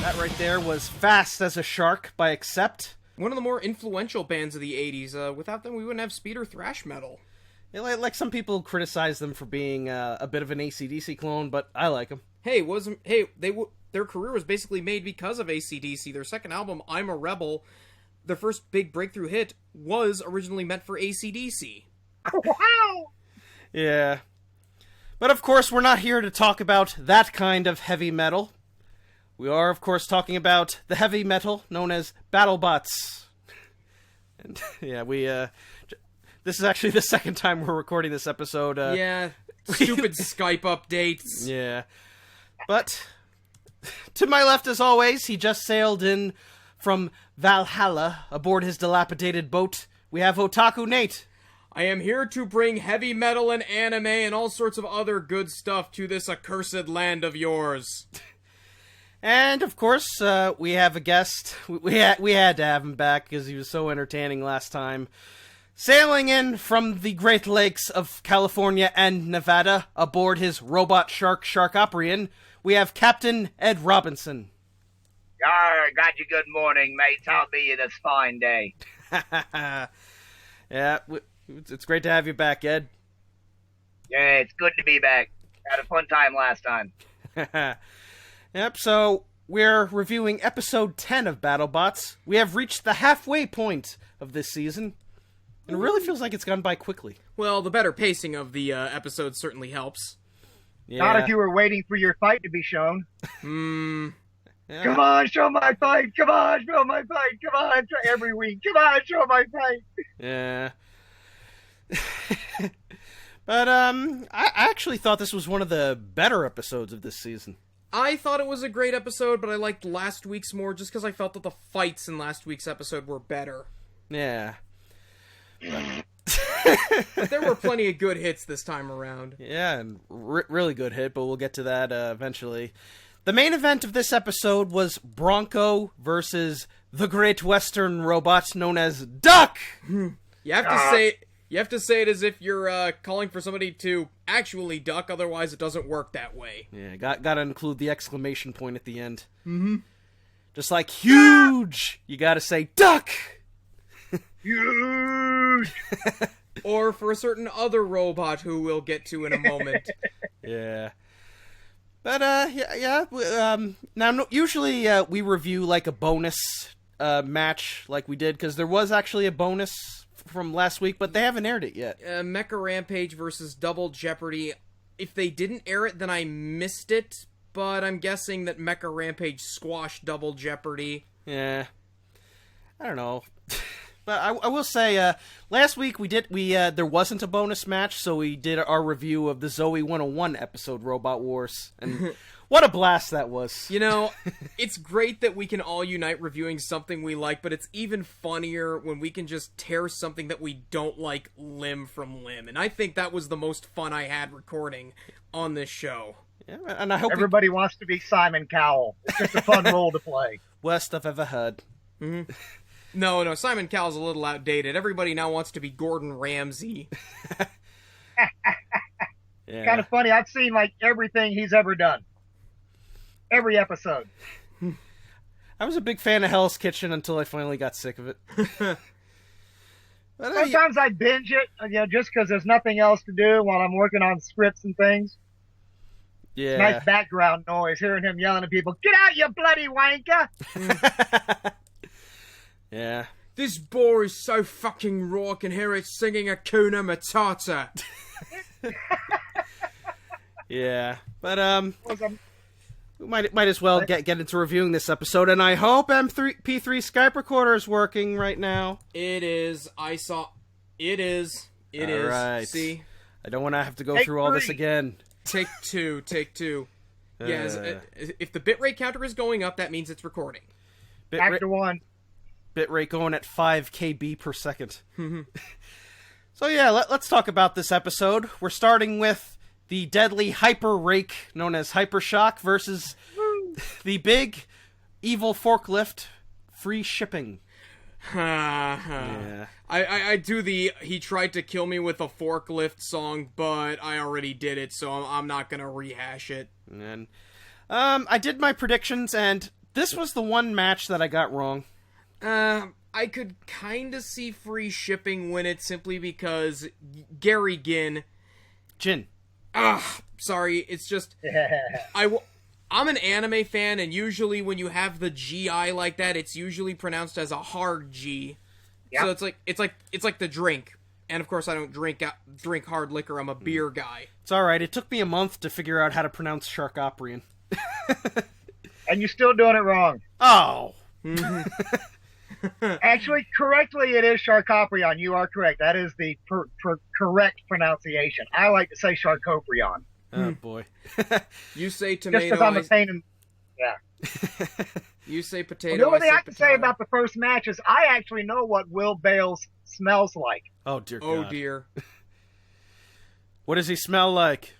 That right there was Fast as a Shark by Accept. One of the more influential bands of the 80s. Without them, we wouldn't have speed or thrash metal. Yeah, like some people criticize them for being a bit of an AC/DC clone, but I like them. Hey, their career was basically made because of AC/DC. Their second album, I'm a Rebel, their first big breakthrough hit, was originally meant for AC/DC. Wow! Yeah. But of course, we're not here to talk about that kind of heavy metal. We are, of course, talking about the heavy metal known as BattleBots. And yeah, this is actually the second time we're recording this episode. Stupid Skype updates. Yeah. But to my left, as always, he just sailed in from Valhalla aboard his dilapidated boat. We have Otaku Nate. I am here to bring heavy metal and anime and all sorts of other good stuff to this accursed land of yours. And, of course, we have a guest. We had to have him back because he was so entertaining last time. Sailing in from the Great Lakes of California and Nevada aboard his robot shark Sharkoprion, we have Captain Ed Robinson. Yarr, got you good morning, mates. How be you this fine day? Yeah, it's great to have you back, Ed. Yeah, it's good to be back. Had a fun time last time. Yep, so we're reviewing episode 10 of BattleBots. We have reached the halfway point of this season, and it really feels like it's gone by quickly. Well, the better pacing of the episode certainly helps. Yeah. Not if you were waiting for your fight to be shown. Yeah. Come on, show my fight. Come on, show my fight. Come on, every week. Come on, show my fight. Yeah. But, I actually thought this was one of the better episodes of this season. I thought it was a great episode, but I liked last week's more just because I felt that the fights in last week's episode were better. Yeah. But there were plenty of good hits this time around. Yeah, and really good hit, but we'll get to that eventually. The main event of this episode was Bronco versus the Great Western robot known as Duck! You have to say it as if you're calling for somebody to actually duck, otherwise it doesn't work that way. Yeah, gotta include the exclamation point at the end. Mm-hmm. Just like huge, you gotta say duck! Huge! Or for a certain other robot who we'll get to in a moment. Yeah. But, now, usually we review, like, a bonus match like we did, because there was actually a bonus from last week, but they haven't aired it yet. Mecha Rampage versus Double Jeopardy. If they didn't air it, then I missed it, but I'm guessing that Mecha Rampage squashed Double Jeopardy. Yeah. I don't know. But I will say, last week there wasn't a bonus match, so we did our review of the Zoe 101 episode, Robot Wars, and what a blast that was. You know, it's great that we can all unite reviewing something we like, but it's even funnier when we can just tear something that we don't like limb from limb, and I think that was the most fun I had recording on this show. Yeah, and I hope everybody wants to be Simon Cowell. It's just a fun role to play. Worst I've ever had. Mm-hmm. No, Simon Cowell's a little outdated. Everybody now wants to be Gordon Ramsay. Yeah. Kind of funny. I've seen, like, everything he's ever done. Every episode. I was a big fan of Hell's Kitchen until I finally got sick of it. But, sometimes I binge it, just because there's nothing else to do while I'm working on scripts and things. Yeah. Nice background noise, hearing him yelling at people, "Get out, you bloody wanker!" Yeah. This boar is so fucking raw, I can hear it singing Hakuna Matata. Yeah. But, we might as well get into reviewing this episode, and I hope P3 Skype recorder is working right now. It is. It is. All right. See? I don't want to have to go through all this again. Take two. Yes, if the bitrate counter is going up, that means it's recording. Factor one. Bitrate going at 5 KB per second. So yeah, let's talk about this episode. We're starting with the deadly hyper rake known as HyperShock versus the big evil forklift free shipping. Yeah. I do the "he tried to kill me with a forklift" song, but I already did it, so I'm not gonna rehash it. And I did my predictions, and This was the one match that I got wrong. I could kind of see free shipping win it simply because Gary Ginn. Jin. Sorry, it's just I'm an anime fan, and usually when you have the GI like that, it's usually pronounced as a hard G. Yep. So it's like the drink. And of course, I don't drink hard liquor. I'm a beer guy. It's all right. It took me a month to figure out how to pronounce Sharkoprion. And you're still doing it wrong. Oh. Actually, correctly, it is Sharkoprion. You are correct. That is the correct pronunciation. I like to say Sharkoprion. Oh, boy. You say tomato. Just because I'm a pain in... Yeah. You say potato. Well, the only thing I can potato. say about the first match is I actually know what Will Bales smells like. Oh, dear God. Oh, dear. What does he smell like?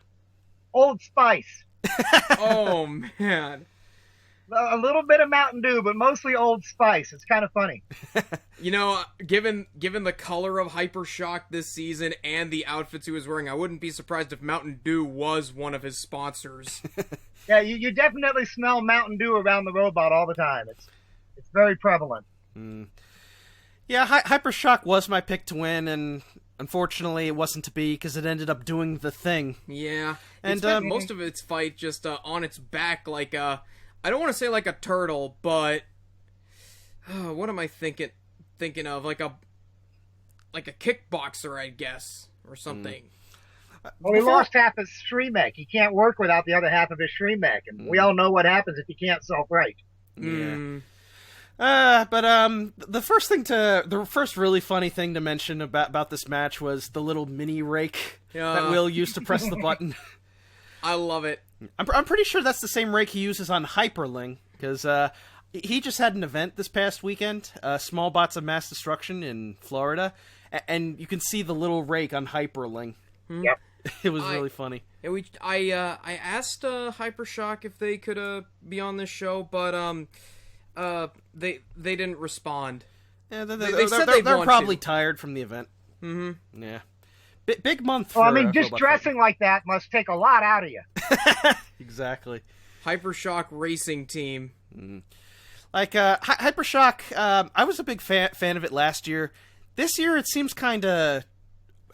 Old Spice. Oh, man. A little bit of Mountain Dew, but mostly Old Spice. It's kind of funny. You know, given the color of HyperShock this season and the outfits he was wearing, I wouldn't be surprised if Mountain Dew was one of his sponsors. Yeah, you definitely smell Mountain Dew around the robot all the time. It's very prevalent. Yeah, HyperShock was my pick to win, and unfortunately it wasn't to be because it ended up doing the thing. Yeah, and spent most of its fight just on its back like I don't want to say like a turtle, but what am I thinking of? Like a kickboxer, I guess, or something. Well, he lost half his Shremek. He can't work without the other half of his Shremek, and we all know what happens if you can't self-right. Yeah. The first really funny thing to mention about this match was the little mini rake that Will used to press the button. I love it. I'm pretty sure that's the same rake he uses on Hyperling, because he just had an event this past weekend, Small Bots of Mass Destruction in Florida, and you can see the little rake on Hyperling. Yep. It was really funny. I asked HyperShock if they could be on this show, but they didn't respond. Yeah, they said they're probably tired from the event. Mm-hmm. Yeah. Big month for Well, I mean, just Robot dressing like that must take a lot out of you. Exactly. HyperShock Racing Team. Like, HyperShock, I was a big fan of it last year. This year, it seems kind of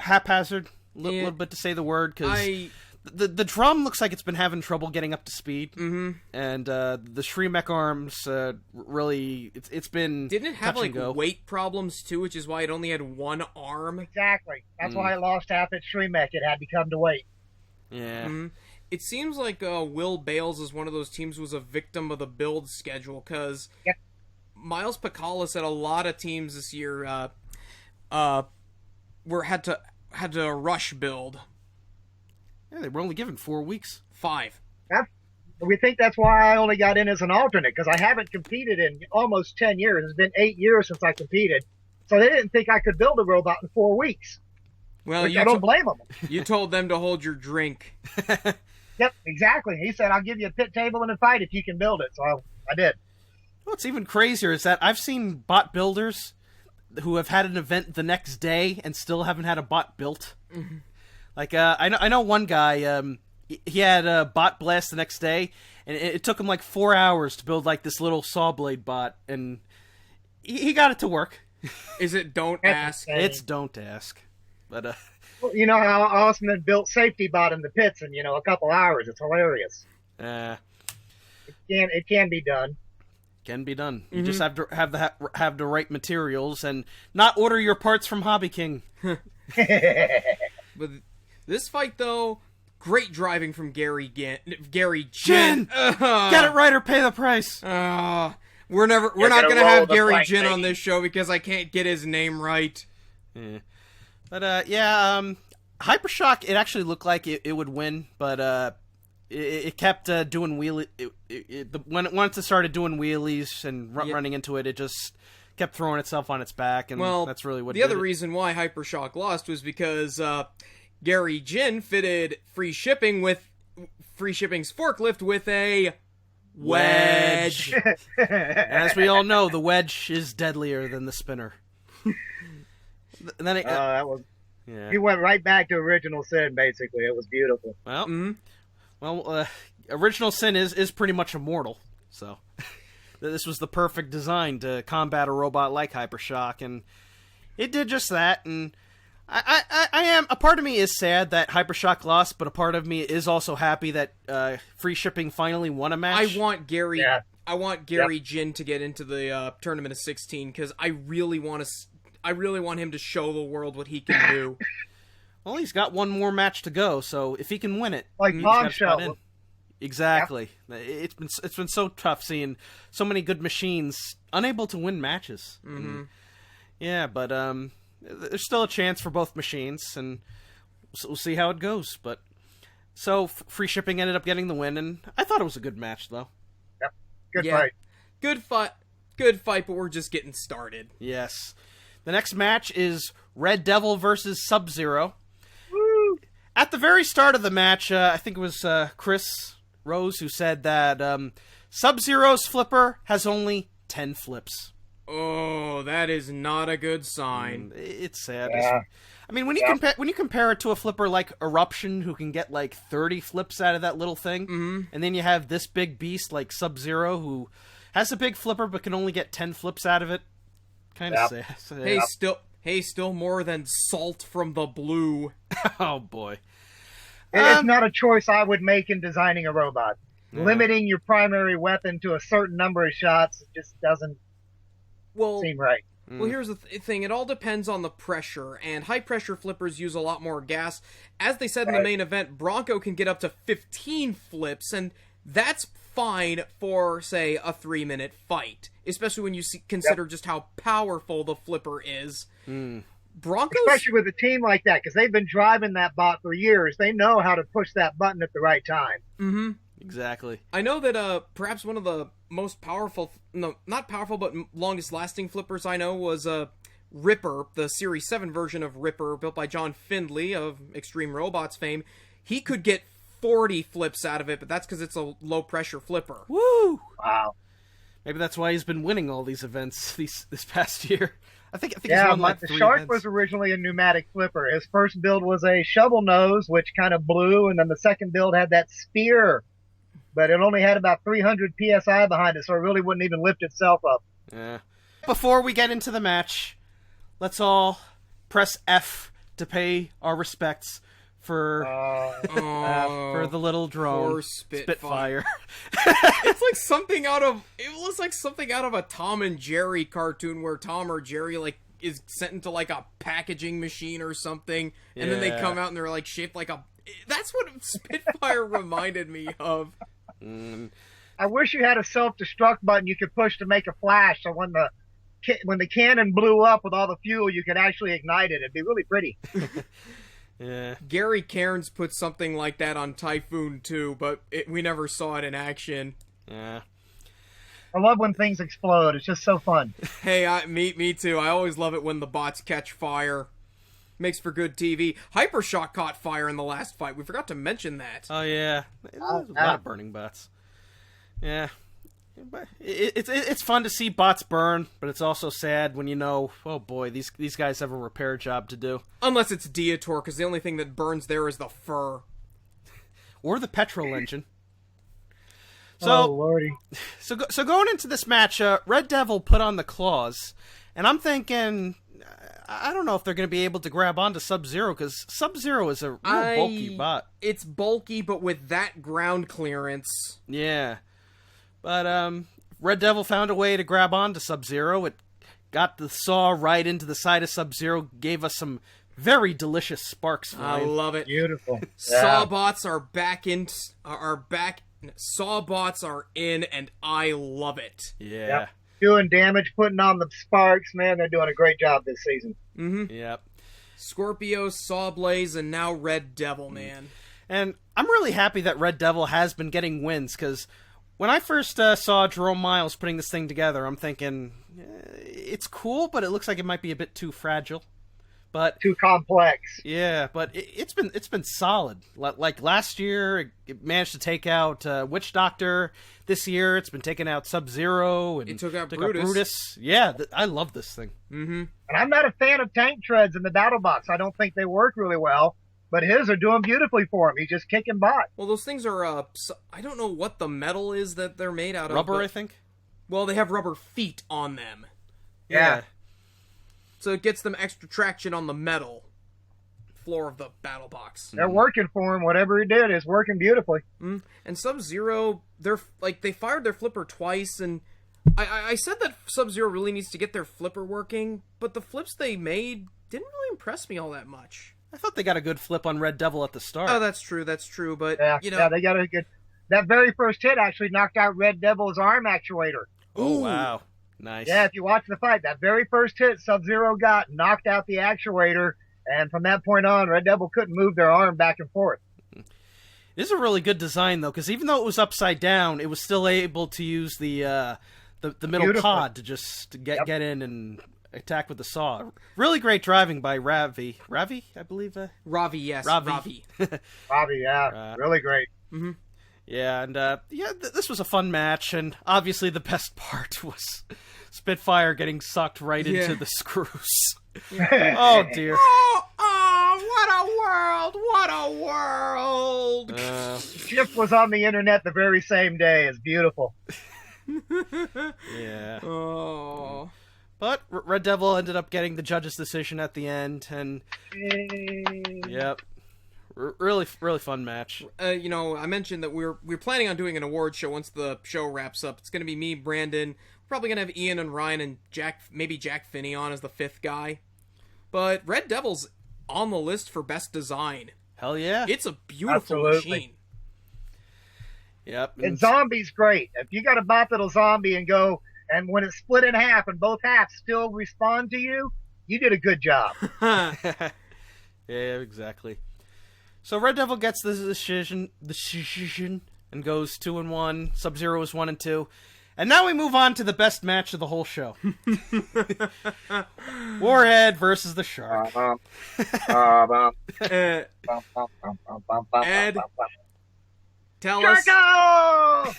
haphazard, a little bit to say the word, because the drum looks like it's been having trouble getting up to speed. Mm-hmm. And the Shremek arms, really, it's been Didn't it have, touch and go. weight problems, too, which is why it only had one arm? Exactly. That's why it lost half its Shremek. It had to come to weight. Yeah. Mm-hmm. It seems like Will Bales is one of those teams who was a victim of the build schedule, because Miles Pacala said a lot of teams this year had to rush build. Yeah, they were only given 4 weeks. 5. We think that's why I only got in as an alternate, because I haven't competed in almost 10 years. It's been 8 years since I competed. So they didn't think I could build a robot in 4 weeks. Well, I don't blame them. You told them to hold your drink. Yep, exactly. He said, I'll give you a pit table and a fight if you can build it. So I did. What's even crazier is that I've seen bot builders who have had an event the next day and still haven't had a bot built. Mm-hmm. Like, I know one guy, he had a bot blast the next day, and it took him like 4 hours to build like this little saw blade bot, and he got it to work. Is it Don't Ask? It's Don't Ask. But, well, you know how Osman built Safety Bot in the pits in, a couple hours. It's hilarious. It can be done. Can be done. You just have to have the right materials and not order your parts from Hobby King. But this fight, though, great driving from Gary Jin. Get it right or pay the price. We're not gonna have Gary Jin on this show because I can't get his name right. Yeah. But HyperShock, it actually looked like it would win, but it kept doing wheelie. When it started doing wheelies and running into it, it just kept throwing itself on its back, and that's really what. The other reason why HyperShock lost was because Gary Jin fitted free shipping's forklift with a wedge. As we all know, the wedge is deadlier than the spinner. And then that was. Yeah. He went right back to Original Sin. Basically, it was beautiful. Well, Original Sin is pretty much immortal. So that this was the perfect design to combat a robot like HyperShock, and it did just that. And a part of me is sad that HyperShock lost, but a part of me is also happy that Free Shipping finally won a match. I want Gary Jin to get into the tournament of 16 because I really want him to show the world what he can do. Well, he's got one more match to go, so if he can win it, like Bombshell. Exactly. Yep. It's been so tough seeing so many good machines unable to win matches. Mm-hmm. Yeah, but there's still a chance for both machines, and we'll see how it goes. But so Free Shipping ended up getting the win, and I thought it was a good match, though. Yep. Good fight. Good fight, but we're just getting started. Yes. The next match is Red Devil versus SubZero. Woo! At the very start of the match, I think it was Chris Rose who said that SubZero's flipper has only 10 flips. Oh, that is not a good sign. It's sad. Yeah. I mean, when you compare it to a flipper like Eruption, who can get like 30 flips out of that little thing, and then you have this big beast like SubZero, who has a big flipper but can only get 10 flips out of it. Kind of sad. Hey, still more than Salt from the Blue. Oh boy. It's not a choice I would make in designing a robot. Yeah. Limiting your primary weapon to a certain number of shots just doesn't seem right. Well, here's the thing. It all depends on the pressure, and high-pressure flippers use a lot more gas. As they said in the main event, Bronco can get up to 15 flips, and that's fine for, say, a 3-minute fight, especially when you consider just how powerful the flipper is. Broncos, especially with a team like that, because they've been driving that bot for years. They know how to push that button at the right time. Mm-hmm. Exactly. I know that perhaps one of the most powerful, not powerful, but longest lasting flippers I know was Ripper, the Series 7 version of Ripper, built by John Findley of Extreme Robots fame. He could get 40 flips out of it, but that's because it's a low pressure flipper. Woo! Wow. Maybe that's why he's been winning all these events this past year. I think he's yeah, won like the 3 Shark events. was originally a pneumatic flipper. His first build was a shovel nose, which kind of blew, and then the second build had that spear, but it only had about 300 psi behind it, so it really wouldn't even lift itself up. Yeah. Before we get into the match, let's all press F to pay our respects for the little drone, poor Spitfire. It looks like something out of a Tom and Jerry cartoon where Tom or Jerry is sent into like a packaging machine or something, and then they come out and they're like shaped like a. That's what Spitfire reminded me of. I wish you had a self-destruct button you could push to make a flash, so when the cannon blew up with all the fuel, you could actually ignite it. It'd be really pretty. Yeah. Gary Cairns put something like that on Typhoon too, but we never saw it in action. Yeah. I love when things explode. It's just so fun. Hey, me too. I always love it when the bots catch fire. Makes for good TV. HyperShock caught fire in the last fight. We forgot to mention that. Oh yeah, there's a lot of burning bots. Yeah, but it's fun to see bots burn, but it's also sad when you know, oh boy, these guys have a repair job to do. Unless it's Diator, because the only thing that burns there is the fur. Or the petrol engine. So, oh lordy. So going into this match, Red Devil put on the claws, and I'm thinking, I don't know if they're going to be able to grab onto SubZero, because SubZero is a real bulky bot. It's bulky, but with that ground clearance. Yeah. But Red Devil found a way to grab onto SubZero. It got the saw right into the side of SubZero, gave us some very delicious sparks flying. I love it. Beautiful. Sawbots are back. Sawbots are in, and I love it. Yeah. Yep. Doing damage, putting on the sparks, man. They're doing a great job this season. Mm-hmm. Yep. Scorpio, Sawblaze, and now Red Devil, man. And I'm really happy that Red Devil has been getting wins, because when I first saw Jerome Miles putting this thing together, I'm thinking, it's cool, but it looks like it might be a bit too fragile. But too complex. Yeah, but it's been solid. Like last year, it managed to take out Witch Doctor. This year, it's been taking out SubZero and it took out Brutus. Yeah, I love this thing. Mm-hmm. And I'm not a fan of tank treads in the BattleBots. I don't think they work really well. But his are doing beautifully for him. He's just kicking butt. Well, those things are I don't know what the metal is that they're made out of. Rubber, I think. Well, they have rubber feet on them. Yeah. So it gets them extra traction on the metal floor of the battle box. They're working for him. Whatever he did is working beautifully. And SubZero, they fired their flipper twice, and I said that SubZero really needs to get their flipper working, but the flips they made didn't really impress me all that much. I thought they got a good flip on Red Devil at the start. Oh, that's true, but, yeah, they got a good... That very first hit actually knocked out Red Devil's arm actuator. Oh, wow. Nice. Yeah, if you watch the fight, that very first hit SubZero got knocked out the actuator, and from that point on, Red Devil couldn't move their arm back and forth. This is a really good design, though, because even though it was upside down, it was still able to use the middle Beautiful. pod to just get in and attack with the saw. Really great driving by Ravi. Ravi, I believe? Ravi, yes. Ravi. Bobby, yeah, really great. Mm-hmm. Yeah, and this was a fun match, and obviously the best part was Spitfire getting sucked right into the screws. Oh, dear. What a world! Chip was on the internet the very same day. It's beautiful. Yeah. Oh. But Red Devil ended up getting the judge's decision at the end, and yep. Really fun match. I mentioned that we're planning on doing an award show once the show wraps up. It's going to be me, Brandon. We're probably going to have Ian and Ryan and maybe Jack Finney on as the fifth guy. But Red Devil's on the list for best design. Hell yeah. It's a beautiful Absolutely. machine. Yep. And Zombie's great. If you got a bipedal zombie and when it's split in half and both halves still respond to you, you did a good job. Yeah, exactly. So Red Devil gets the decision, and goes 2-1. SubZero is 1-2. And now we move on to the best match of the whole show. Warhead versus the Shark. Ed, tell us. Sharko!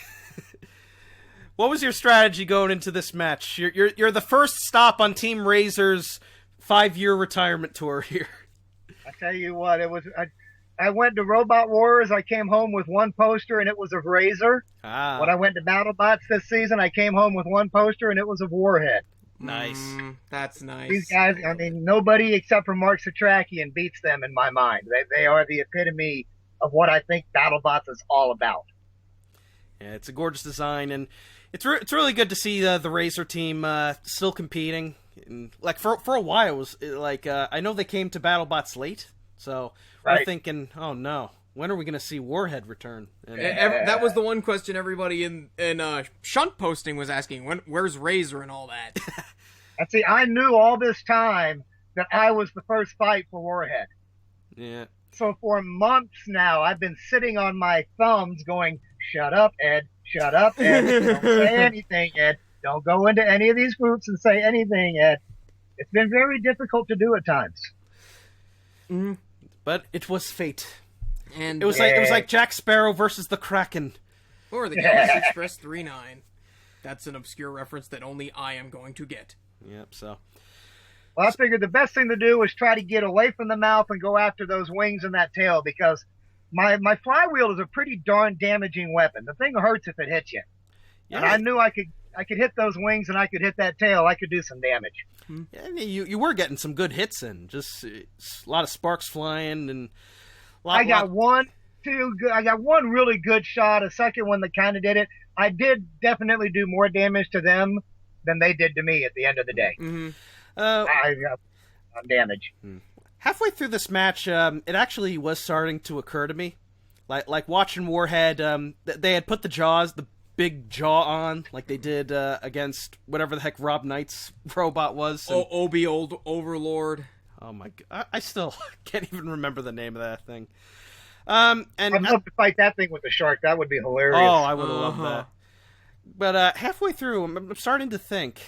What was your strategy going into this match? You're the first stop on Team Razor's 5-year retirement tour here. I tell you what, it was. I went to Robot Wars. I came home with one poster, and it was of Razor. Ah, When I went to BattleBots this season, I came home with one poster, and it was of Warhead. nice. That's nice. These guys, I mean, nobody except for Mark Satrakian beats them in my mind. They are the epitome of what I think BattleBots is all about. Yeah, it's a gorgeous design, and it's really good to see the Razor team still competing. And, like for a while, it was like I know they came to BattleBots late, so we're thinking, oh no, when are we going to see Warhead return? And, That was the one question everybody in Shunt posting was asking. Where's Razor and all that? And see, I knew all this time that I was the first fight for Warhead. yeah. So for months now, I've been sitting on my thumbs going, shut up, Ed. Shut up, Ed. Don't say anything, Ed. Don't go into any of these groups and say anything, Ed. It's been very difficult to do at times. Mm-hmm. But it was fate. And It was like Jack Sparrow versus the Kraken. or the Galaxy Express 39. That's an obscure reference that only I am going to get. Yep. So Well, I figured the best thing to do was try to get away from the mouth and go after those wings and that tail because my flywheel is a pretty darn damaging weapon. The thing hurts if it hits you. yeah, And I knew I could hit those wings and I could hit that tail. I could do some damage. yeah, you were getting some good hits in. Just a lot of sparks flying and. I got one really good shot. A second one that kind of did it. I did definitely do more damage to them than they did to me at the end of the day. Mm-hmm. I got some damage. Halfway through this match, it actually was starting to occur to me, like watching Warhead. They had put the big jaw on, like they did against whatever the heck Rob Knight's robot was. And, Obi Old Overlord. oh my god, I still can't even remember the name of that thing. And I'd love to fight that thing with the shark. That would be hilarious. oh, I would have loved that. But halfway through, I'm starting to think,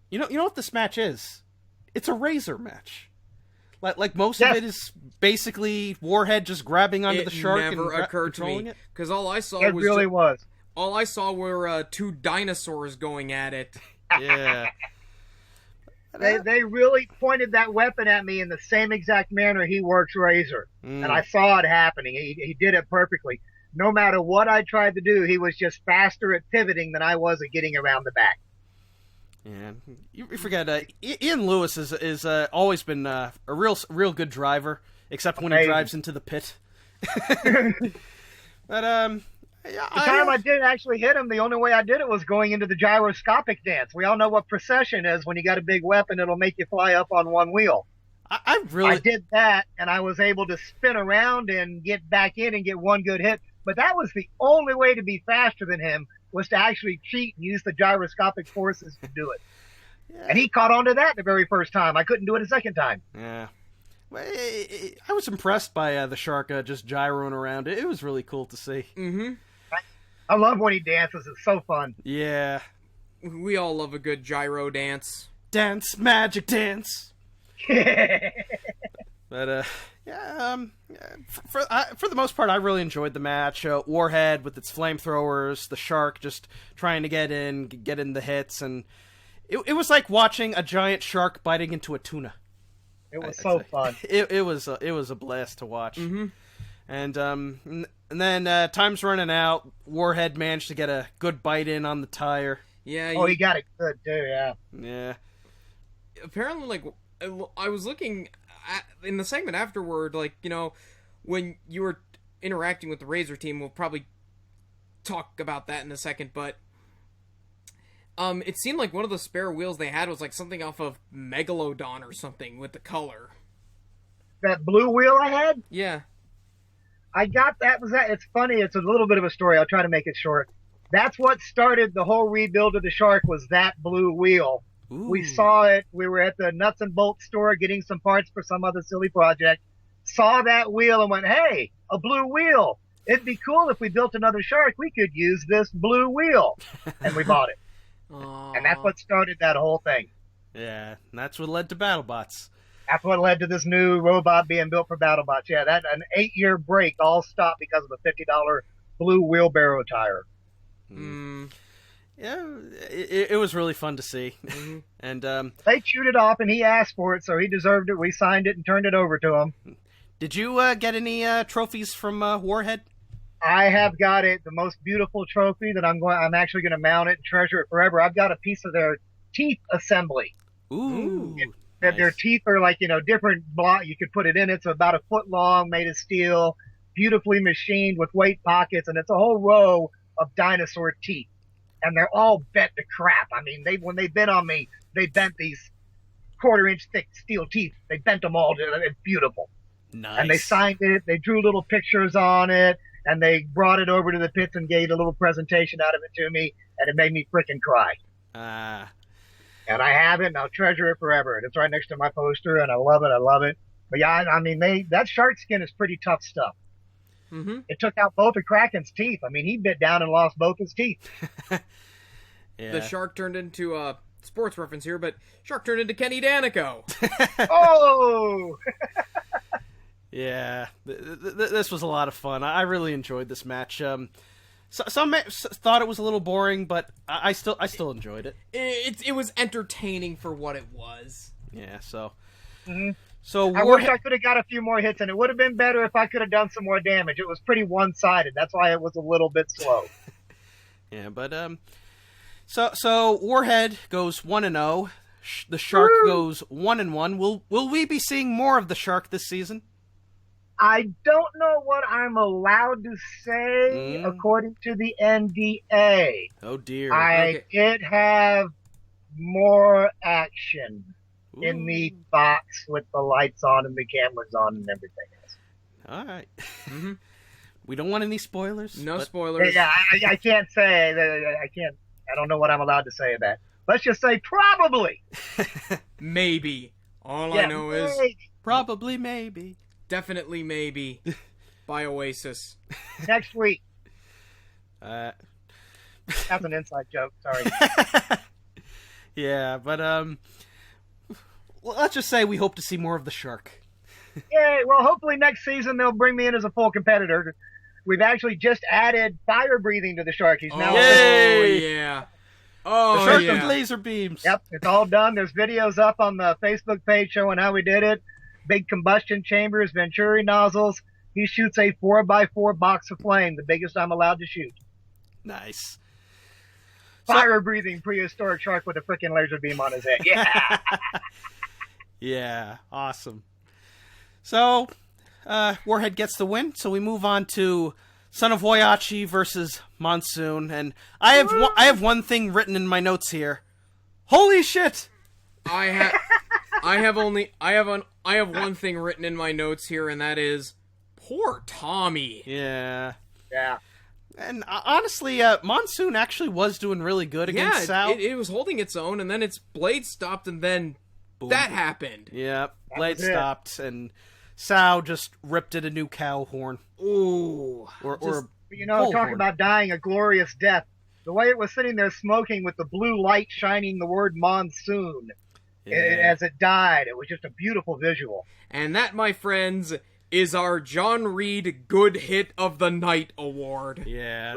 you know what this match is? It's a Razor match. Like most of it is basically Warhead just grabbing onto the shark and never occurred to controlling me it. because all I saw It was really was. all I saw were two dinosaurs going at it. Yeah. They really pointed that weapon at me in the same exact manner he works Razor. And I saw it happening. He did it perfectly. no matter what I tried to do, he was just faster at pivoting than I was at getting around the back. Yeah, you forget Ian Lewis is always been a real good driver, except when he drives into the pit. But yeah, the time I did actually hit him, the only way I did it was going into the gyroscopic dance. We all know what procession is. When you got a big weapon, it'll make you fly up on one wheel. I did that, and I was able to spin around and get back in and get one good hit. But that was the only way to be faster than him, was to actually cheat and use the gyroscopic forces to do it. Yeah. And he caught on to that the very first time. I couldn't do it a second time. Yeah. Well, I was impressed by the shark just gyroing around. It was really cool to see. Mm-hmm. I love when he dances. It's so fun. Yeah. We all love a good gyro dance. Dance, magic dance. But, yeah, for the most part, I really enjoyed the match. Warhead with its flamethrowers, the shark just trying to get in the hits, and it was like watching a giant shark biting into a tuna. It was so fun. It was a blast to watch. Mm-hmm. And then time's running out. Warhead managed to get a good bite in on the tire. Yeah. He got it good too. Yeah. Yeah. Apparently, like, I was looking at, in the segment afterward, like, you know, when you were interacting with the Razor team, we'll probably talk about that in a second, but it seemed like one of the spare wheels they had was like something off of Megalodon or something with the color. That blue wheel I had? Yeah. I got that. It's funny. It's a little bit of a story. I'll try to make it short. That's what started the whole rebuild of the Shark, was that blue wheel. Ooh. We saw it. We were at the nuts and bolts store getting some parts for some other silly project. Saw that wheel and went, hey, a blue wheel. It'd be cool if we built another Shark. We could use this blue wheel. And we bought it. And that's what started that whole thing. Yeah, and that's what led to BattleBots. That's what led to this new robot being built for BattleBots. Yeah, that an 8-year break all stopped because of a $50 blue wheelbarrow tire. Mm. Yeah, it was really fun to see. Mm-hmm. And they chewed it off, and he asked for it, so he deserved it. We signed it and turned it over to him. Did you get any trophies from Warhead? I have got it, the most beautiful trophy that I'm actually going to mount it and treasure it forever. I've got a piece of their teeth assembly. Ooh. Nice. Their teeth are like, different block. You could put it in. It's about a foot long, made of steel, beautifully machined with weight pockets, and it's a whole row of dinosaur teeth. And they're all bent to crap. I mean, when they bit on me, they bent these 1/4-inch thick steel teeth. They bent them all. It's beautiful. Nice. And they signed it. They drew little pictures on it. And they brought it over to the pits and gave a little presentation out of it to me. And it made me freaking cry. And I have it, and I'll treasure it forever. And it's right next to my poster, and I love it. I love it. But yeah, I mean, that shark skin is pretty tough stuff. Mm-hmm. It took out both of Kraken's teeth. I mean, he bit down and lost both his teeth. Yeah. The shark turned into sports reference here, but shark turned into Kenny Danico. Oh! Yeah, this was a lot of fun. I really enjoyed this match. Some thought it was a little boring, but I still enjoyed it. It was entertaining for what it was. Yeah, so... Mm-hmm. So I wish I could have got a few more hits, and it would have been better if I could have done some more damage. It was pretty one-sided. That's why it was a little bit slow. Yeah, but so Warhead goes 1-0. The Shark goes 1-1. Will we be seeing more of the Shark this season? I don't know what I'm allowed to say according to the NDA. Oh dear. I did have more action in the box with the lights on and the cameras on and everything else. All right. Mm-hmm. We don't want any spoilers. No spoilers. Yeah, I can't say that. I don't know what I'm allowed to say of that. Let's just say probably. Maybe. All I know is probably, maybe. Definitely maybe. By Oasis. Next week. That's an inside joke. Sorry. Yeah, but let's just say we hope to see more of the Shark. Yeah, well, hopefully next season they'll bring me in as a full competitor. We've actually just added fire breathing to the Shark. He's now. Yeah. Oh, the Shark with laser beams. Yep, it's all done. There's videos up on the Facebook page showing how we did it. Big combustion chambers, Venturi nozzles. he shoots a 4x4 box of flame, the biggest I'm allowed to shoot. Nice. Fire-breathing prehistoric shark with a freaking laser beam on his head. Yeah. Yeah, awesome. So, Warhead gets the win, so we move on to Son of Whyachi versus Monsoon, and I have one thing written in my notes here. Holy shit! I have one thing written in my notes here, and that is poor Tommy. Yeah. Yeah. And honestly, Monsoon actually was doing really good against Sal. It was holding its own, and then its blade stopped, and then boom. That happened. Yeah, blade stopped, and Sal just ripped it a new cow horn. Ooh. Or talk about dying a glorious death. The way it was sitting there smoking with the blue light shining the word Monsoon as it died, it was just a beautiful visual. And that, my friends, is our John Reid Good Hit of the Night award. Yeah,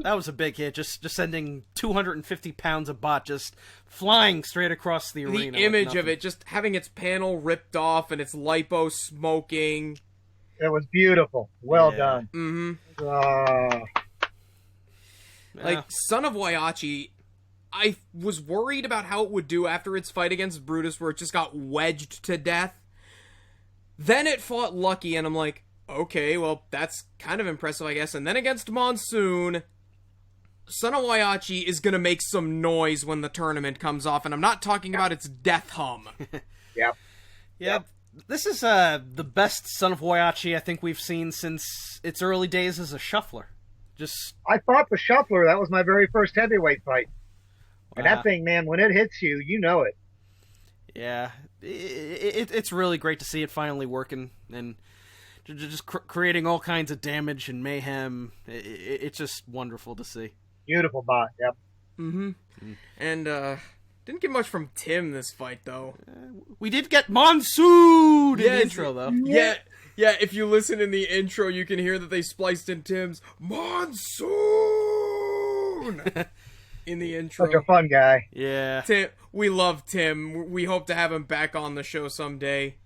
that was a big hit. Just sending 250 pounds of bot just flying straight across the arena. The image of it, just having its panel ripped off and its lipo smoking. It was beautiful. Well done. Mm-hmm. Like, Son of Whyachi, I was worried about how it would do after its fight against Brutus, where it just got wedged to death. Then it fought Lucky, and I'm like, okay, well, that's kind of impressive, I guess. And then against Monsoon, Son of Whyachi is going to make some noise when the tournament comes off, and I'm not talking about its death hum. Yep. This is the best Son of Whyachi I think we've seen since its early days as a shuffler. I fought the shuffler. That was my very first heavyweight fight. And that thing, man, when it hits you, you know it. Yeah, it's really great to see it finally working and just creating all kinds of damage and mayhem. It's just wonderful to see. Beautiful bot, yep. Mm-hmm. And, didn't get much from Tim this fight, though. We did get Monsoon in the intro, though. Yeah, if you listen in the intro, you can hear that they spliced in Tim's Monsoon in the intro. Such a fun guy. Yeah. Tim, we love Tim. We hope to have him back on the show someday.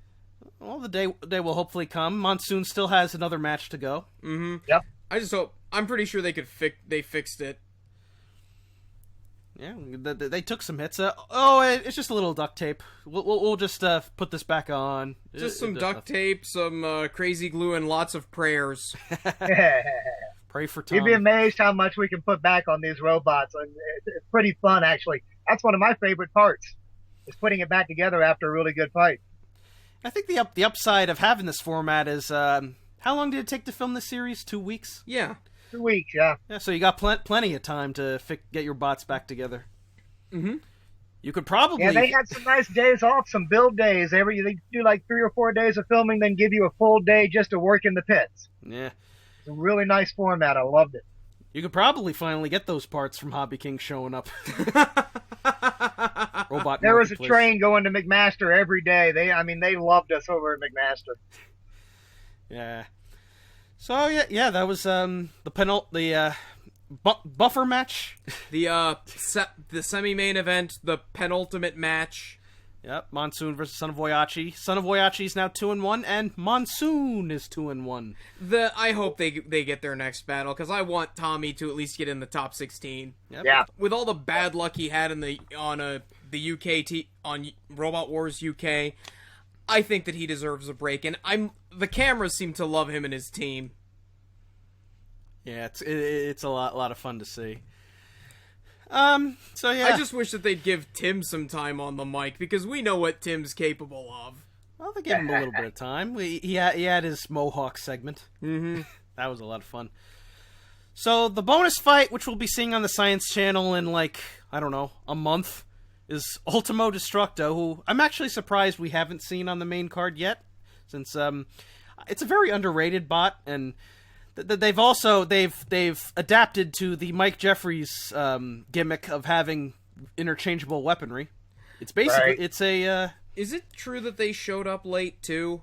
Well, the day will hopefully come. Monsoon still has another match to go. Mm-hmm. Yep. I just hope. I'm pretty sure they fixed it. Yeah, they took some hits. It's just a little duct tape. We'll just put this back on. Just some duct tape, some crazy glue, and lots of prayers. Pray for Tom. You'd be amazed how much we can put back on these robots. It's pretty fun, actually. That's one of my favorite parts, is putting it back together after a really good fight. I think the upside of having this format is, how long did it take to film this series? 2 weeks? Yeah. 2 weeks, yeah. Yeah, so you got plenty of time to get your bots back together. Mm-hmm. You could probably... Yeah, they had some nice days off, some build days. They do like 3 or 4 days of filming, then give you a full day just to work in the pits. Yeah. It's a really nice format. I loved it. You could probably finally get those parts from Hobby King showing up. There was a train going to McMaster every day. They loved us over at McMaster. Yeah. So that was the buffer match. The semi-main event, the penultimate match. Yep, Monsoon versus Son of Whyachi. Son of Whyachi is now 2-1, and Monsoon is 2-1. I hope they get their next battle, because I want Tommy to at least get in the top 16. Yep. Yeah. With all the bad luck he had on Robot Wars UK, I think that he deserves a break, and the cameras seem to love him and his team. Yeah, it's a lot of fun to see. So yeah, I just wish that they'd give Tim some time on the mic, because we know what Tim's capable of. Well, they gave him a little bit of time. He had his Mohawk segment. Mm-hmm. That was a lot of fun. So the bonus fight, which we'll be seeing on the Science Channel in a month, is Ultimo Destructo, who I'm actually surprised we haven't seen on the main card yet, since it's a very underrated bot, and they've adapted to the Mike Jeffries gimmick of having interchangeable weaponry. It's basically Is it true that they showed up late too?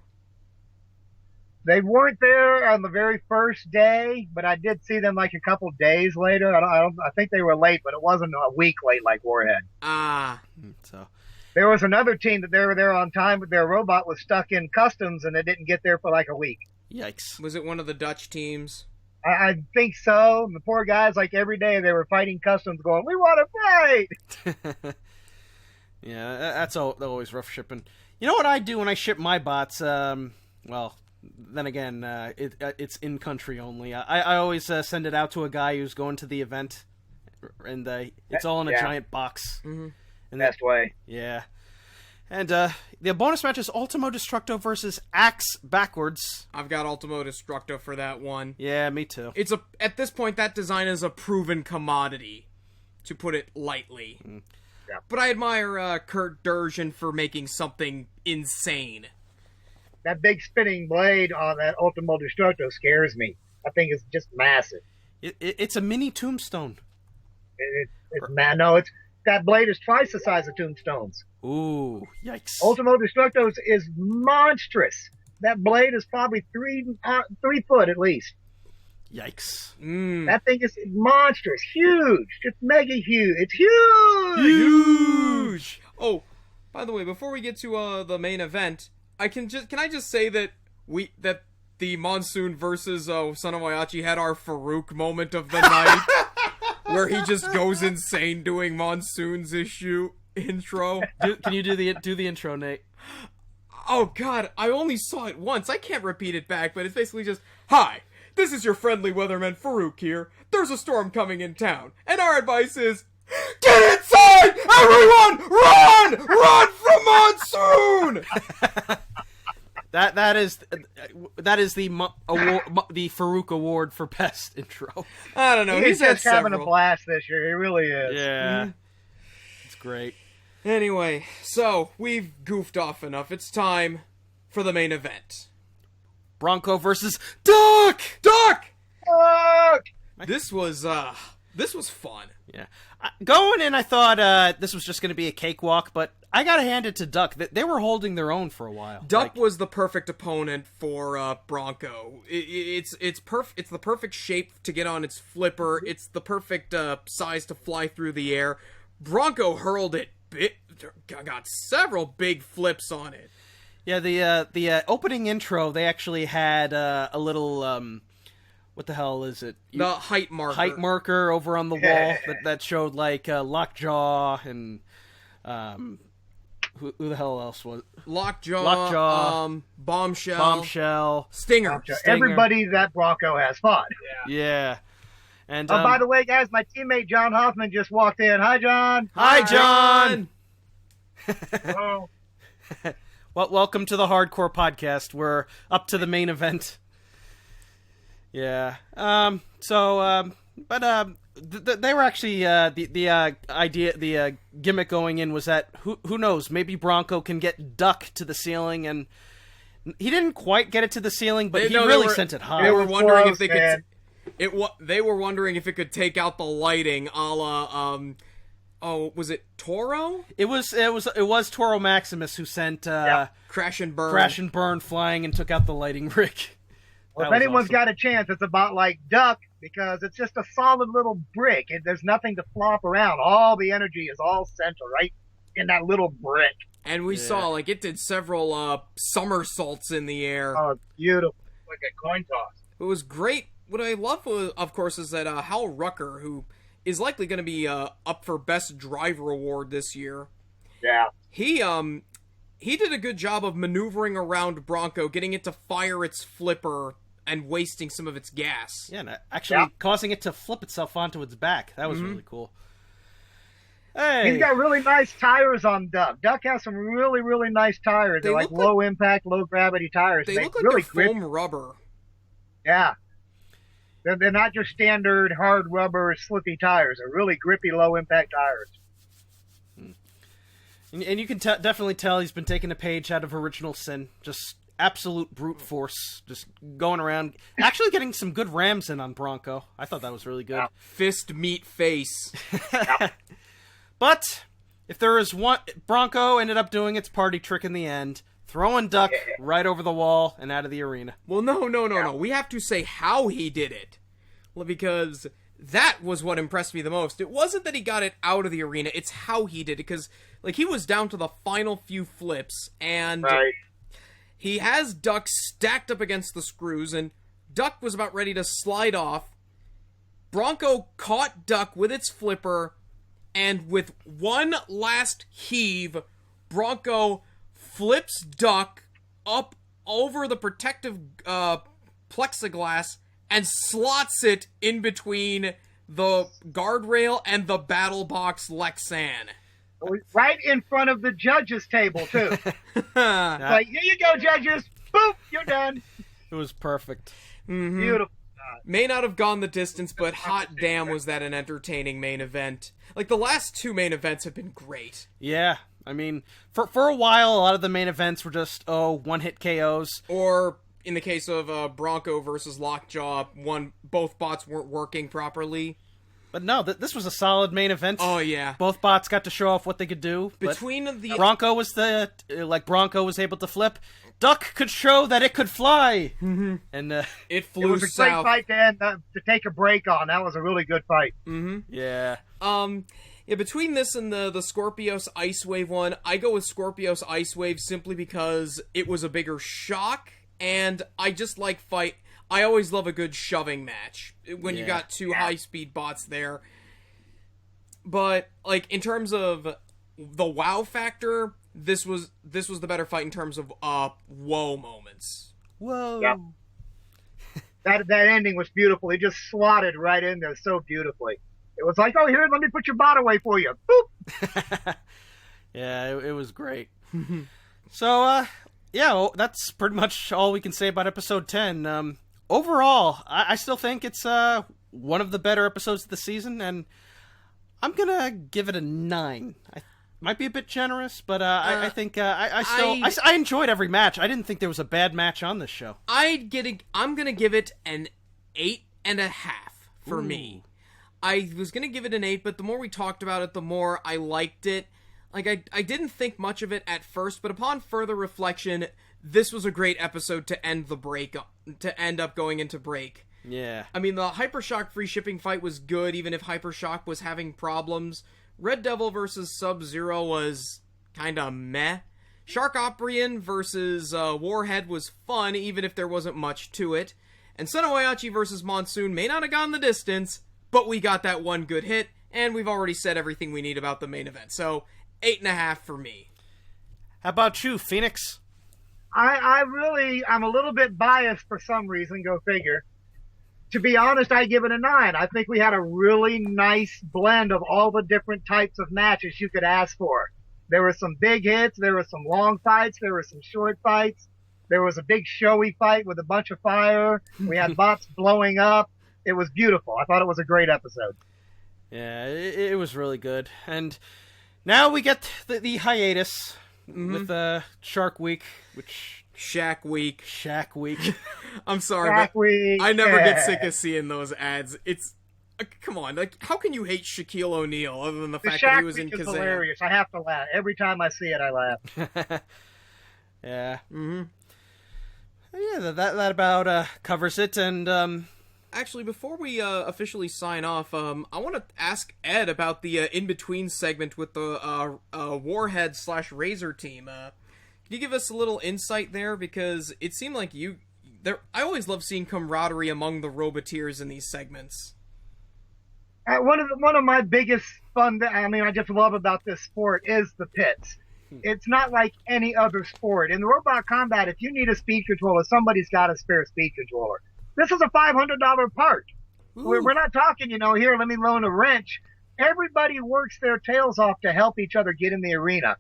They weren't there on the very first day, but I did see them like a couple days later. I think they were late, but it wasn't a week late like Warhead. So there was another team that they were there on time, but their robot was stuck in customs and it didn't get there for like a week. Yikes. Was it one of the Dutch teams? I think so. And the poor guys, like every day, they were fighting customs, going, "We want to fight." Yeah, that's always rough shipping. You know what I do when I ship my bots? Well, then again, it's in country only. I always send it out to a guy who's going to the event, and it's all in a giant box. Mm-hmm. And Best way. Yeah. And the bonus match is Ultimo Destructo versus Axe Backwards. I've got Ultimo Destructo for that one. Yeah, me too. At this point, that design is a proven commodity, to put it lightly. Yeah. But I admire Kurt Durjan for making something insane. That big spinning blade on that Ultimo Destructo scares me. I think it's just massive. It's a mini tombstone. That blade is twice the size of tombstones. Ooh, yikes. Ultimo Destructo is monstrous. That blade is probably 3 foot at least. Yikes. That thing is monstrous, huge, just mega huge. It's huge. Huge. Oh, by the way, before we get to the main event, can I just say that the Monsoon versus Son of Whyachi had our Farouk moment of the night, where he just goes insane doing Monsoon's intro. Can you do the intro, Nate? Oh God, I only saw it once. I can't repeat it back, but it's basically just, "Hi, this is your friendly weatherman Farouk here. There's a storm coming in town, and our advice is, get inside! Everyone, run! Run from Monsoon!" That is the Farouk Award for best intro. I don't know. He's just having several. a blast this year. He really is. Yeah, it's great. Anyway, so we've goofed off enough. It's time for the main event. Bronco versus Duck. Fuck! This was fun. Yeah, going in, I thought this was just going to be a cakewalk, but I gotta hand it to Duck. They were holding their own for a while. Duck was the perfect opponent for Bronco. It's the perfect shape to get on its flipper. It's the perfect size to fly through the air. Bronco hurled it. Got several big flips on it. Yeah, the opening intro, they actually had a little what the hell is it? The height marker over on the wall that showed like Lockjaw and who the hell else was Lockjaw, Bombshell, Stinger. Everybody that Bronco has fought. Yeah. And by the way, guys, my teammate John Hoffman just walked in. Hi, John. Hi, John. Hello. Well, welcome to the Hardcore Podcast. We're up to the main event. Yeah. They were actually the idea, the gimmick going in was that who knows, maybe Bronco can get Duck to the ceiling, and he didn't quite get it to the ceiling, but he really sent it high. They were wondering if they could. They were wondering if it could take out the lighting, a la was it Toro? It was Toro Maximus who sent Crash and Burn flying and took out the lighting rig. Well, if anyone's got a chance, it's about like Duck, because it's just a solid little brick. There's nothing to flop around. All the energy is all centered right in that little brick. And we saw, like, it did several somersaults in the air. Oh, beautiful. Like a coin toss. It was great. What I love, of course, is that Hal Rucker, who is likely going to be up for Best Driver Award this year. Yeah. He did a good job of maneuvering around Bronco, getting it to fire its flipper and wasting some of its gas. Yeah, and actually causing it to flip itself onto its back. That was really cool. Hey. He's got really nice tires on Duck. Duck has some really, really nice tires. They're like low impact, low gravity tires. They look like really they're foam rubber. Yeah. They're not your standard hard rubber slippy tires. They're really grippy, low impact tires. And you can definitely tell he's been taking a page out of Original Sin. Just absolute brute force. Just going around. Actually getting some good rams in on Bronco. I thought that was really good. Yeah. Fist, meat, face. But if there is one... Bronco ended up doing its party trick in the end. Throwing Duck right over the wall and out of the arena. Well, no. We have to say how he did it. Well, because that was what impressed me the most. It wasn't that he got it out of the arena. It's how he did it. Because, like, he was down to the final few flips. And He has Duck stacked up against the screws, and Duck was about ready to slide off. Bronco caught Duck with its flipper, and with one last heave, Bronco flips Duck up over the protective plexiglass and slots it in between the guardrail and the BattleBots Lexan. Right in front of the judges' table, too. Like, here you go, judges. Boop, you're done. It was perfect. Mm-hmm. Beautiful. May not have gone the distance, but hot damn was that an entertaining main event. Like, the last two main events have been great. Yeah. I mean, for a while, a lot of the main events were just, one-hit KOs. Or, in the case of Bronco versus Lockjaw, both bots weren't working properly. But no, this was a solid main event. Oh, yeah. Both bots got to show off what they could do. Between the... Bronco was Bronco was able to flip. Duck could show that it could fly. Mm-hmm. And it flew south. It was a great fight to end, to take a break on. That was a really good fight. Mm-hmm. Yeah. Yeah, between this and the Scorpios Ice Wave one, I go with Scorpios Ice Wave simply because it was a bigger shock, and I just like fight... I always love a good shoving match when you got two high-speed bots there. But, like, in terms of the wow factor, this was the better fight in terms of whoa moments. Whoa. Yep. That ending was beautiful. He just slotted right in there so beautifully. It was like, oh, here, let me put your bot away for you. Boop. Yeah, it was great. So, that's pretty much all we can say about episode 10. Overall, I still think it's one of the better episodes of the season, and I'm gonna give it a 9. I might be a bit generous, but I think I enjoyed every match. I didn't think there was a bad match on this show. I'm gonna give it an 8.5 for me. I was gonna give it an 8, but the more we talked about it, the more I liked it. Like, I didn't think much of it at first, but upon further reflection, this was a great episode to end the break, to end up going into break. Yeah. I mean, the HyperShock free shipping fight was good, even if HyperShock was having problems. Red Devil versus SubZero was kinda meh. Sharkoprion versus Warhead was fun, even if there wasn't much to it. And Son of Whyachi versus Monsoon may not have gone the distance, but we got that one good hit, and we've already said everything we need about the main event. So, 8.5 for me. How about you, Phoenix? I'm a little bit biased for some reason, go figure. To be honest, I give it a 9. I think we had a really nice blend of all the different types of matches you could ask for. There were some big hits, there were some long fights, there were some short fights, there was a big showy fight with a bunch of fire, we had bots blowing up. It was beautiful. I thought it was a great episode. Yeah, it was really good. And now we get the hiatus with Shark Week, which... Shaq Week. I'm sorry, Shaq but Week. I never get sick of seeing those ads. It's... come on, like, how can you hate Shaquille O'Neal other than the fact that he was in Week is Kazam? hilarious. I have to laugh. Every time I see it, I laugh. Yeah. Mm-hmm. Yeah, that about covers it, and... Actually, before we officially sign off, I want to ask Ed about the in-between segment with the Warhead / Razor team. Can you give us a little insight there? Because it seemed like I always love seeing camaraderie among the Roboteers in these segments. One of my biggest fun, I just love about this sport is the pits. It's not like any other sport. In the robot combat, if you need a speed controller, somebody's got a spare speed controller. This is a $500 part. We're not talking, here, let me loan a wrench. Everybody works their tails off to help each other get in the arena.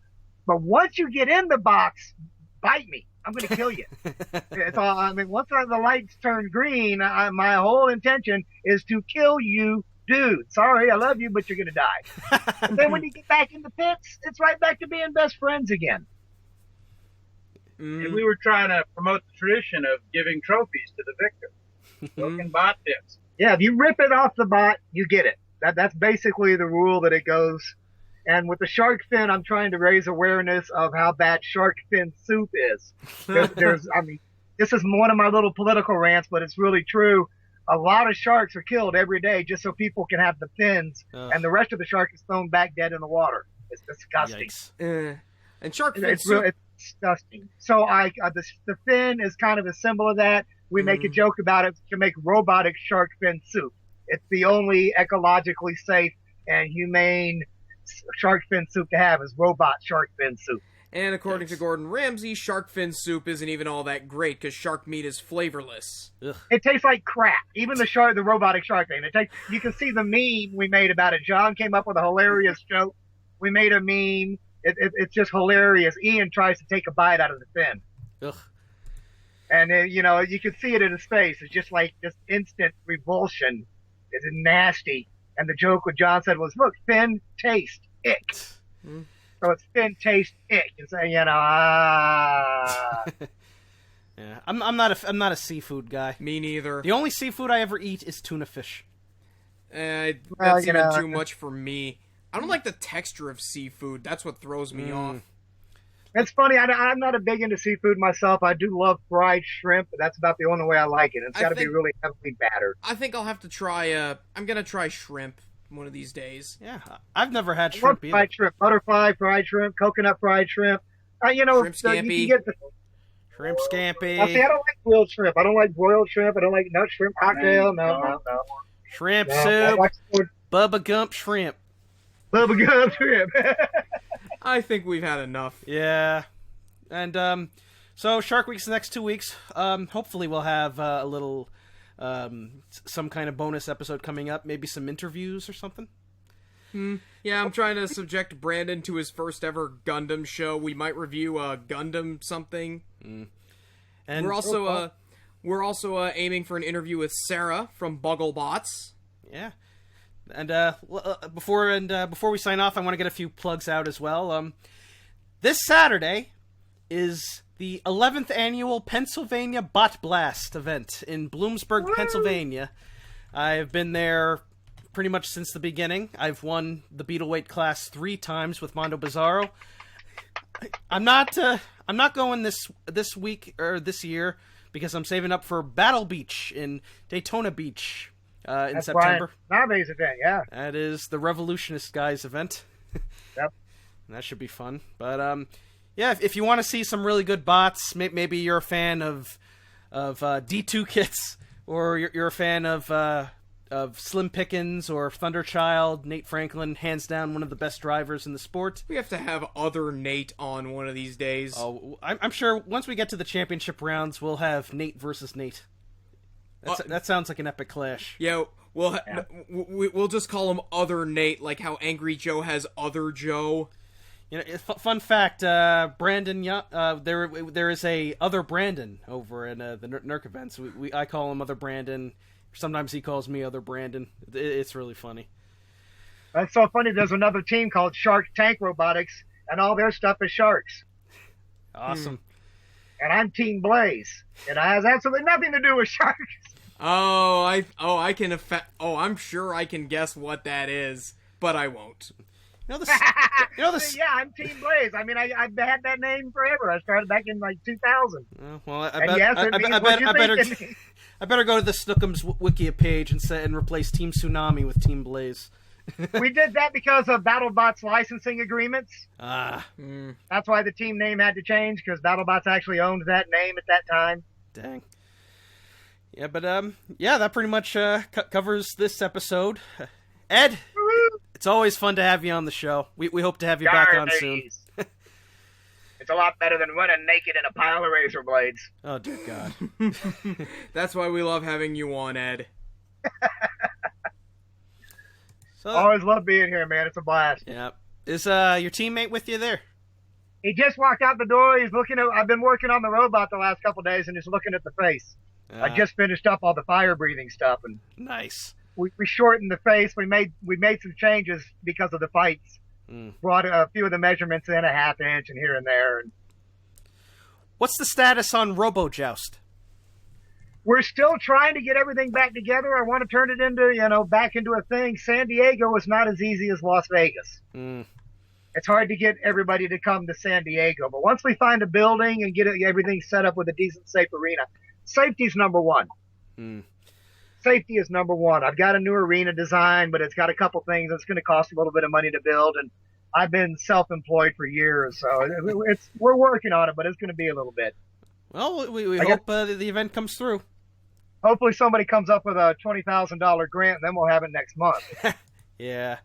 But once you get in the box, bite me. I'm going to kill you. It's all, once the lights turn green, my whole intention is to kill you, dude. Sorry, I love you, but you're going to die. And then when you get back in the pits, it's right back to being best friends again. And we were trying to promote the tradition of giving trophies to the victor. Looking bot tips. Yeah, if you rip it off the bot, you get it. That's basically the rule that it goes. And with the shark fin, I'm trying to raise awareness of how bad shark fin soup is. This is one of my little political rants, but it's really true. A lot of sharks are killed every day just so people can have the fins, and the rest of the shark is thrown back dead in the water. It's disgusting. And shark fin soup. disgusting. So the fin is kind of a symbol of that. We make a joke about it to make robotic shark fin soup. It's the only ecologically safe and humane shark fin soup to have is robot shark fin soup. And according to Gordon Ramsay, shark fin soup isn't even all that great because shark meat is flavorless. Ugh. It tastes like crap. Even the robotic shark thing. You can see the meme we made about it. John came up with a hilarious joke. We made a meme. It's just hilarious. Ian tries to take a bite out of the fin. Ugh. And, you can see it in his face. It's just like this instant revulsion. It's nasty. And the joke what John said was, look, fin, taste, ick. So it's fin, taste, ick. And so, Yeah, I'm not a seafood guy. Me neither. The only seafood I ever eat is tuna fish. That's even too much for me. I don't like the texture of seafood. That's what throws me off. It's funny. I'm not a big into seafood myself. I do love fried shrimp, but that's about the only way I like it. It's got to be really heavily battered. I think I'll have to try. I'm gonna try shrimp one of these days. Yeah, I've never had shrimp either. Fried shrimp, butterfly fried shrimp, coconut fried shrimp. Shrimp scampi. You can get Shrimp scampi. See, I don't like grilled shrimp. I don't like broiled shrimp. I don't like nut shrimp cocktail. No. Shrimp soup. Bubba Gump shrimp. Bubba Gump shrimp. I think we've had enough. Yeah. And so Shark Week's the next 2 weeks. Hopefully we'll have a little some kind of bonus episode coming up, maybe some interviews or something. Yeah, I'm trying to subject Brandon to his first ever Gundam show. We might review Gundam something. And we're also aiming for an interview with Sarah from BattleBots. Yeah. And before we sign off, I want to get a few plugs out as well. This Saturday is the 11th annual Pennsylvania Bot Blast event in Bloomsburg, Pennsylvania. I have been there pretty much since the beginning. I've won the Beetleweight class 3 times with Mondo Bizarro. I'm not going this week or this year because I'm saving up for Battle Beach in Daytona Beach. In September. Nave's event, yeah. That is the Revolutionist Guys event. Yep. That should be fun. But, yeah, if you want to see some really good bots, maybe you're a fan of D2 kits, or you're a fan of Slim Pickens or Thunderchild, Nate Franklin, hands down one of the best drivers in the sport. We have to have other Nate on one of these days. Oh, I'm sure once we get to the championship rounds, we'll have Nate versus Nate. That sounds like an epic clash. Yeah, we'll just call him Other Nate, like how Angry Joe has Other Joe. Fun fact: Brandon, there is a Other Brandon over in the NERC events. I call him Other Brandon. Sometimes he calls me Other Brandon. It's really funny. That's so funny. There's another team called Shark Tank Robotics, and all their stuff is sharks. Awesome. And I'm Team Blaze. It has absolutely nothing to do with sharks. I'm sure I can guess what that is, but I won't. Yeah, I'm Team Blaze. I mean, I've had that name forever. I started back in like 2000. Well, I better go to the Snookums Wikia page and replace Team Tsunami with Team Blaze. We did that because of BattleBots licensing agreements. That's why the team name had to change, because BattleBots actually owned that name at that time. Dang. Yeah, but that pretty much covers this episode. Ed, it's always fun to have you on the show. We hope to have you back on soon. It's a lot better than running naked in a pile of razor blades. Oh, dear God. That's why we love having you on, Ed. So, always love being here, man. It's a blast. Yeah. Is your teammate with you there? He just walked out the door. He's looking at. I've been working on the robot the last couple of days, and he's looking at the face. I just finished up all the fire breathing stuff, and nice. We shortened the face. We made some changes because of the fights. Brought a few of the measurements in, a half inch and here and there. What's the status on RoboJoust? We're still trying to get everything back together. I want to turn it into, back into a thing. San Diego is not as easy as Las Vegas. It's hard to get everybody to come to San Diego. But once we find a building and get everything set up with a decent, safe arena, safety's number one. Safety is number one. I've got a new arena design, but it's got a couple things that's going to cost a little bit of money to build. And I've been self-employed for years, so we're working on it, but it's going to be a little bit. Well, we hope the event comes through. Hopefully somebody comes up with a $20,000 grant, and then we'll have it next month. Yeah.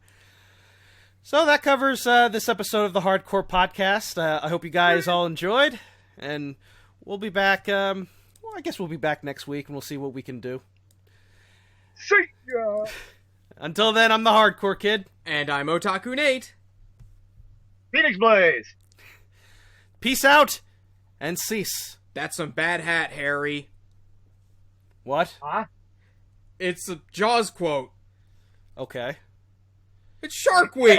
So that covers this episode of the Hardcore Podcast. I hope you guys all enjoyed, and we'll be back. Well, I guess we'll be back next week, and we'll see what we can do. See ya! Until then, I'm the Hardcore Kid. And I'm Otaku Nate. Phoenix Blaze! Peace out, and cease. That's some bad hat, Harry. What? Huh? It's a Jaws quote. Okay. It's Shark Week!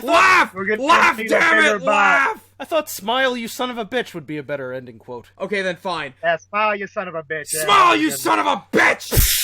Laugh! Laugh, damn it! Laugh! I thought "Smile, you son of a bitch" would be a better ending quote. Okay, then fine. Yeah, smile, you son of a bitch. Smile, you son of a bitch!